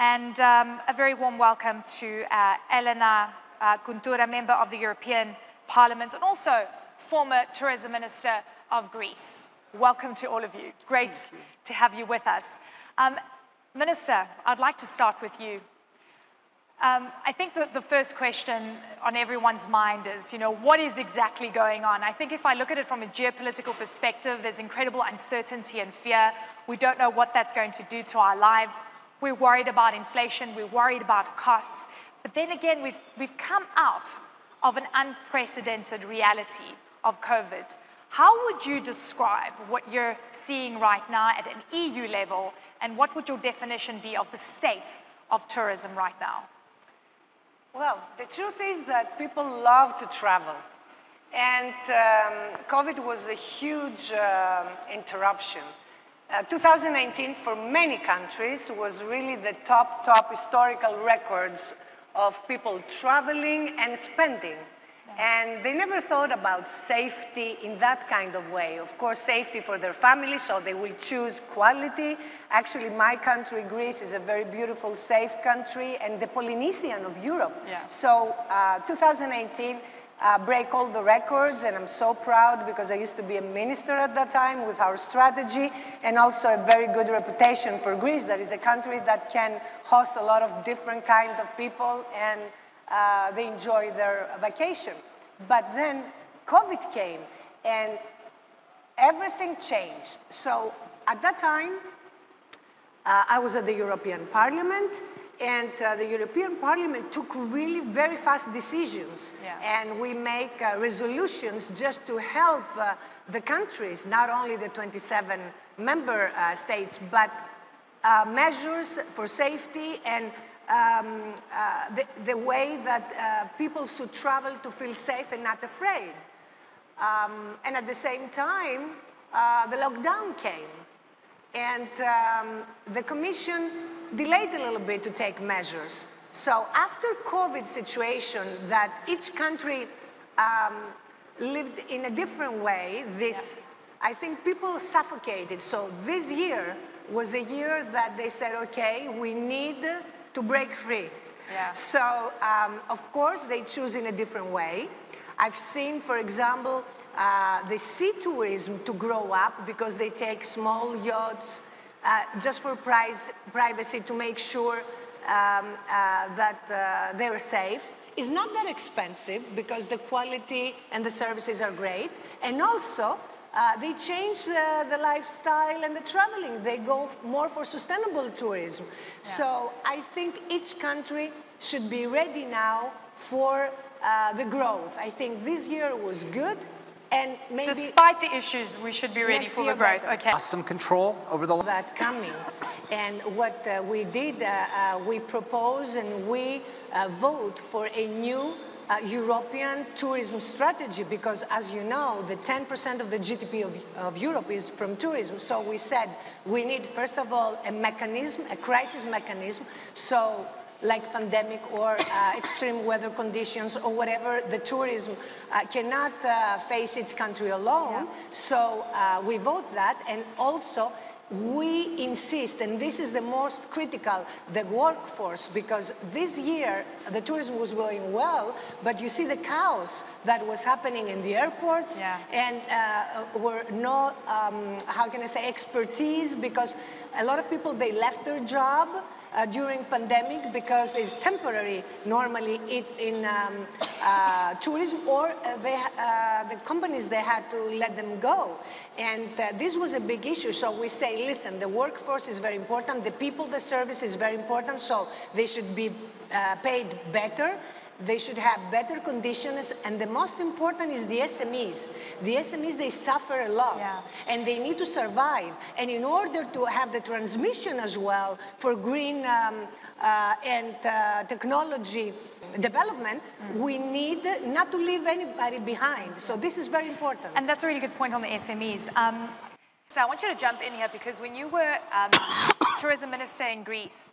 And a very warm welcome to Elena Kountoura, member of the European Parliament and also former tourism minister of Greece. Welcome to all of you. Great to have you with us. Minister, I'd like to start with you. I think that the first question on everyone's mind is, what is exactly going on? I think if I look at it from a geopolitical perspective, there's incredible uncertainty and fear. We don't know what that's going to do to our lives. We're worried about inflation. We're worried about costs. But then again, we've come out of an unprecedented reality of COVID. How would you describe what you're seeing right now at an EU level, and what would your definition be of the state of tourism right now? Well, the truth is that people love to travel. And COVID was a huge interruption. 2019, for many countries, was really the top historical records of people traveling and spending. And they never thought about safety in that kind of way. Of course, safety for their family, so they will choose quality. Actually, my country, Greece, is a very beautiful, safe country, and the Polynesian of Europe. Yeah. So 2018 break all the records, and I'm so proud because I used to be a minister at that time with our strategy, and also a very good reputation for Greece. That is a country that can host a lot of different kinds of people, and they enjoy their vacation. But then COVID came and everything changed. So at that time, I was at the European Parliament, and the European Parliament took really very fast decisions. Yeah. And we make resolutions just to help the countries, not only the 27 member states, but measures for safety and the way that people should travel to feel safe and not afraid. And at the same time, the lockdown came. And the Commission delayed a little bit to take measures. So after COVID situation that each country lived in a different way, I think people suffocated. So this year was a year that they said, okay, we need to break free. Yeah. So, of course, they choose in a different way. I've seen, for example, the sea tourism to grow up because they take small yachts just for privacy to make sure that they're safe. It's not that expensive because the quality and the services are great. And also, they change the lifestyle and the traveling. They go more for sustainable tourism. Yeah. So I think each country should be ready now for the growth. I think this year was good, and maybe despite the issues, we should be ready for the growth. Okay. Some control over the that coming. And what we did, we propose and we vote for a new European tourism strategy, because as you know, the 10% of the GDP of Europe is from tourism. So we said we need, first of all, a mechanism, a crisis mechanism, so like pandemic or extreme weather conditions or whatever, the tourism cannot face its country alone. Yeah. So we vote that, and also we insist, and this is the most critical, the workforce, because this year the tourism was going well, but you see the chaos that was happening in the airports. Yeah. And were no, how can I say, expertise, because a lot of people, they left their job during pandemic because it's temporary normally in tourism, or the companies, they had to let them go. And this was a big issue. So we say, listen, the workforce is very important, the people, the service is very important, so they should be paid better. They should have better conditions, and the most important is the SMEs. The SMEs, they suffer a lot, yeah, and they need to survive. And in order to have the transmission as well for green and technology development, we need not to leave anybody behind. So this is very important. And that's a really good point on the SMEs. So I want you to jump in here, because when you were tourism minister in Greece,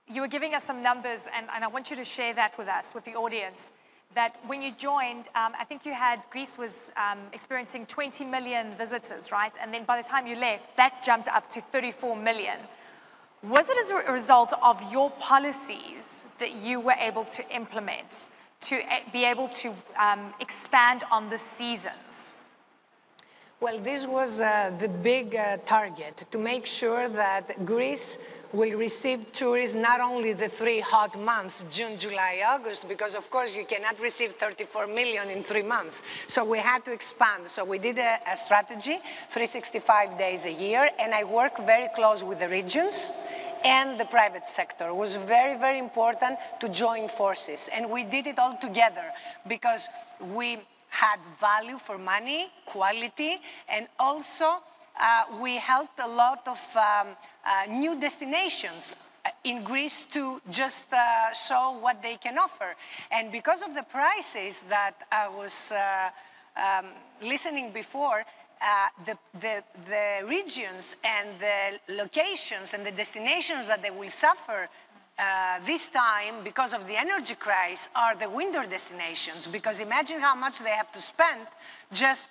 you were giving us some numbers, and I want you to share that with us, with the audience, that when you joined, I think Greece was experiencing 20 million visitors, right? And then by the time you left, that jumped up to 34 million. Was it as a result of your policies that you were able to implement to be able to expand on the seasons? Well, this was the big target, to make sure that Greece will receive tourists not only the 3 hot months, June, July, August, because of course you cannot receive 34 million in 3 months. So we had to expand. So we did a strategy, 365 days a year, and I work very close with the regions and the private sector. It was very, very important to join forces. And we did it all together because we had value for money, quality, and also we helped a lot of new destinations in Greece to just show what they can offer. And because of the prices that I was listening before, the regions and the locations and the destinations that they will suffer this time because of the energy crisis are the winter destinations, because imagine how much they have to spend just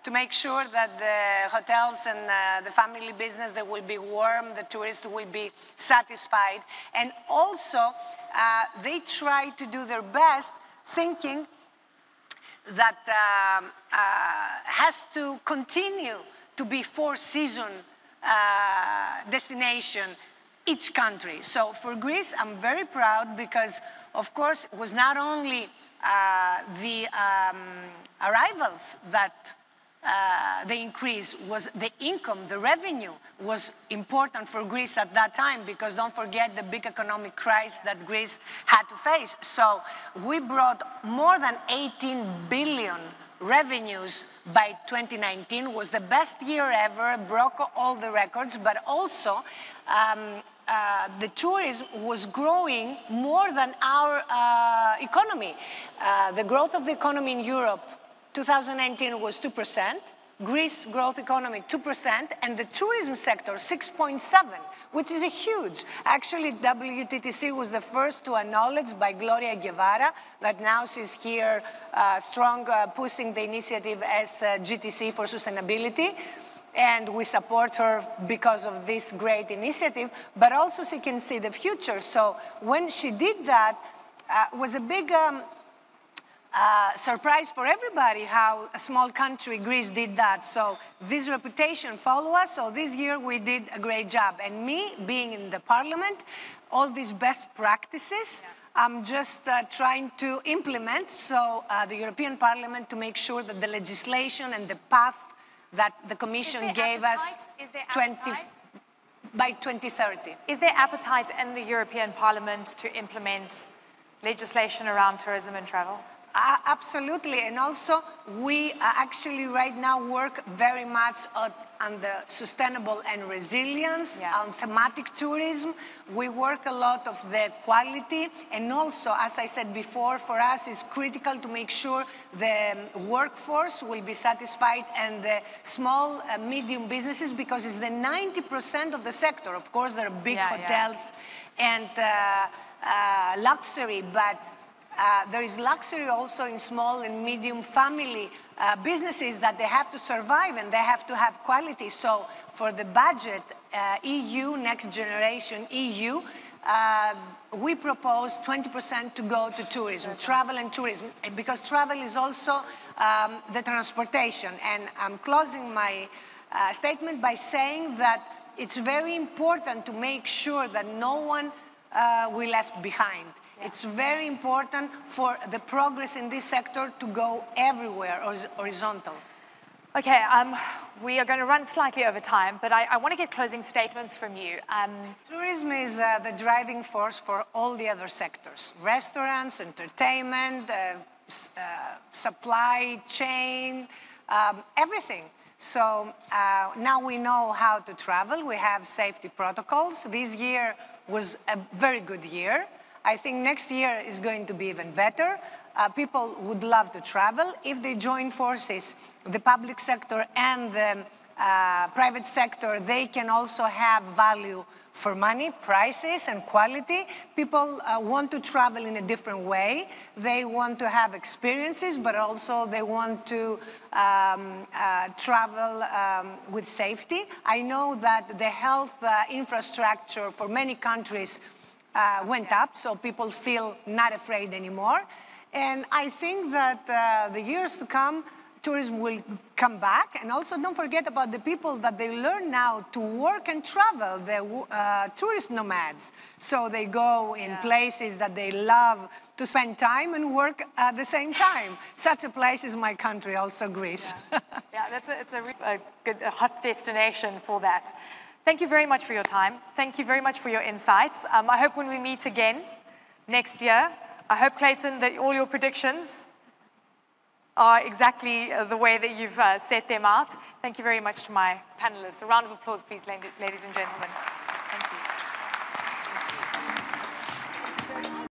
to make sure that the hotels and the family business, they will be warm, the tourists will be satisfied. And also, they try to do their best thinking that has to continue to be 4-season destination each country. So for Greece, I'm very proud because, of course, it was not only the arrivals that the increase, was the income, the revenue was important for Greece at that time, because don't forget the big economic crisis that Greece had to face. So we brought more than 18 billion revenues by 2019, was the best year ever, broke all the records, but also the tourism was growing more than our economy. The growth of the economy in Europe 2019 was 2%, Greece growth economy 2%, and the tourism sector 6.7%, which is a huge. Actually, WTTC was the first to acknowledge by Gloria Guevara, that now she's here strong pushing the initiative as GTC for sustainability. And we support her because of this great initiative, but also she can see the future. So when she did that, was a big surprise for everybody how a small country, Greece, did that. So this reputation follow us. So this year we did a great job. And me, being in the parliament, all these best practices, I'm just trying to implement, so the European Parliament, to make sure that the legislation and the path that the Commission gave us by 2030. Is there appetite in the European Parliament to implement legislation around tourism and travel? Absolutely, and also we actually right now work very much on the sustainable and resilience, on thematic tourism. We work a lot of the quality, and also, as I said before, for us it's critical to make sure the workforce will be satisfied and the small, medium businesses, because it's the 90% of the sector. Of course, there are big hotels and luxury, but there is luxury also in small and medium family businesses that they have to survive and they have to have quality. So for the budget, EU, next generation EU, we propose 20% to go to tourism, travel and tourism, because travel is also the transportation. And I'm closing my statement by saying that it's very important to make sure that no one will left behind. It's very important for the progress in this sector to go everywhere, horizontal. Okay, we are going to run slightly over time, but I want to get closing statements from you. Tourism is the driving force for all the other sectors. Restaurants, entertainment, supply chain, everything. So now we know how to travel. We have safety protocols. This year was a very good year. I think next year is going to be even better. People would love to travel. If they join forces, the public sector and the private sector, they can also have value for money, prices, and quality. People want to travel in a different way. They want to have experiences, but also they want to travel with safety. I know that the health infrastructure for many countries went up, so people feel not afraid anymore. And I think that the years to come, tourism will come back. And also don't forget about the people that they learn now to work and travel, the tourist nomads. So they go in places that they love to spend time and work at the same time. Such a place is my country, also Greece. Yeah, it's a good, hot destination for that. Thank you very much for your time. Thank you very much for your insights. I hope when we meet again next year, I hope, Clayton, that all your predictions are exactly the way that you've set them out. Thank you very much to my panelists. A round of applause, please, ladies and gentlemen. Thank you.